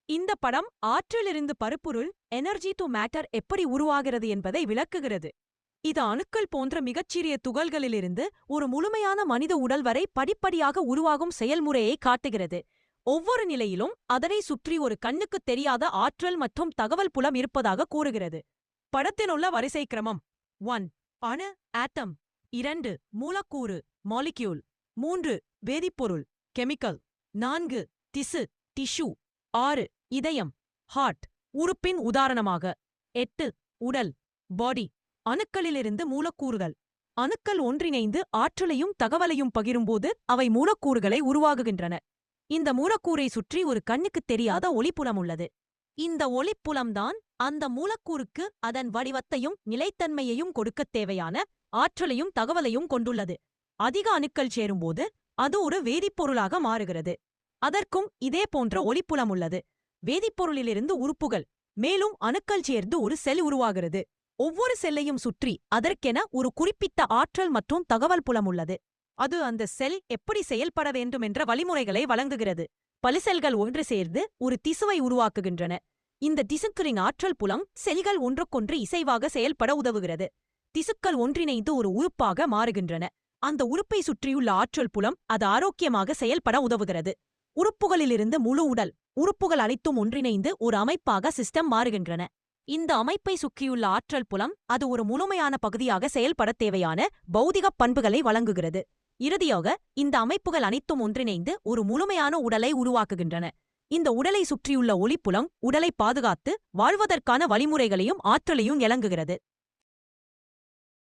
இந்த படம் ஆற்றிலிருந்து பருப்பொருள் எனர்ஜி டு மேட்டர் எப்படி உருவாகிறது என்பதை விளக்குகிறது. இது அணுக்கள் போன்ற மிகச்சிறிய துகள்களிலிருந்து ஒரு முழுமையான மனித உடல் வரை படிப்படியாக உருவாகும் செயல்முறையை காட்டுகிறது. ஒவ்வொரு நிலையிலும் அதனை சுற்றி ஒரு கண்ணுக்குத் தெரியாத ஆற்றல் மற்றும் தகவல் புலம் இருப்பதாக கூறுகிறது. படத்தினுள்ள வரிசை கிரமம்: 1. அணு ஆட்டம். 2. மூலக்கூறு மாலிக்யூல். 3. வேதிப்பொருள் கெமிக்கல். 4. திசு டிஷ்யூ. 6. இதயம் ஹார்ட் உறுப்பின் உதாரணமாக. 8. உடல் பாடி. அணுக்களிலிருந்து மூலக்கூறுகள். அணுக்கள் ஒன்றிணைந்து ஆற்றலையும் தகவலையும் பகிரும்போது அவை மூலக்கூறுகளை உருவாகுகின்றன. இந்த மூலக்கூறை சுற்றி ஒரு கண்ணுக்குத் தெரியாத ஒளிப்புலம் உள்ளது. இந்த ஒளிப்புலம்தான் அந்த மூலக்கூறுக்கு அதன் வடிவத்தையும் நிலைத்தன்மையையும் கொடுக்கத் தேவையான ஆற்றலையும் தகவலையும் கொண்டுள்ளது. அதிக அணுக்கள் சேரும்போது அது ஒரு வேதிப்பொருளாக மாறுகிறது. அதற்கும் இதே போன்ற ஒளிப்புலம் உள்ளது. வேதிப்பொருளிலிருந்து உறுப்புகள், மேலும் அணுக்கள் சேர்ந்து ஒரு செல் உருவாகிறது. ஒவ்வொரு செல்லையும் சுற்றி அதற்கென ஒரு குறிப்பிட்ட ஆற்றல் மற்றும் தகவல் புலம் உள்ளது. அது அந்த செல் எப்படி செயல்பட வேண்டும் என்ற வழிமுறைகளை வழங்குகிறது. பல செல்கள் ஒன்று சேர்ந்து ஒரு திசுவை உருவாக்குகின்றன. இந்த திசுக்களின் ஆற்றல் புலம் செல்கள் ஒன்றுக்கொன்று இசைவாக செயல்பட உதவுகிறது. திசுக்கள் ஒன்றிணைந்து ஒரு உறுப்பாக மாறுகின்றன. அந்த உறுப்பை சுற்றியுள்ள ஆற்றல் புலம் அது ஆரோக்கியமாக செயல்பட உதவுகிறது. உறுப்புகளிலிருந்து முழு உடல் உறுப்புகள் அனைத்தும் ஒன்றிணைந்து ஒரு அமைப்பாக சிஸ்டம் மாறுகின்றன. இந்த அமைப்பை சுற்றியுள்ள ஆற்றல் புலம் அது ஒரு முழுமையான பகுதியாக செயல்படத் தேவையான பௌதிகப் பண்புகளை வழங்குகிறது. இறுதியாக இந்த அமைப்புகள் அனைத்தும் ஒன்றிணைந்து ஒரு முழுமையான உடலை உருவாக்குகின்றன. இந்த உடலை சுற்றியுள்ள ஒளிப்புலம் உடலை பாதுகாத்து வாழ்வதற்கான வழிமுறைகளையும் ஆற்றலையும் வழங்குகிறது.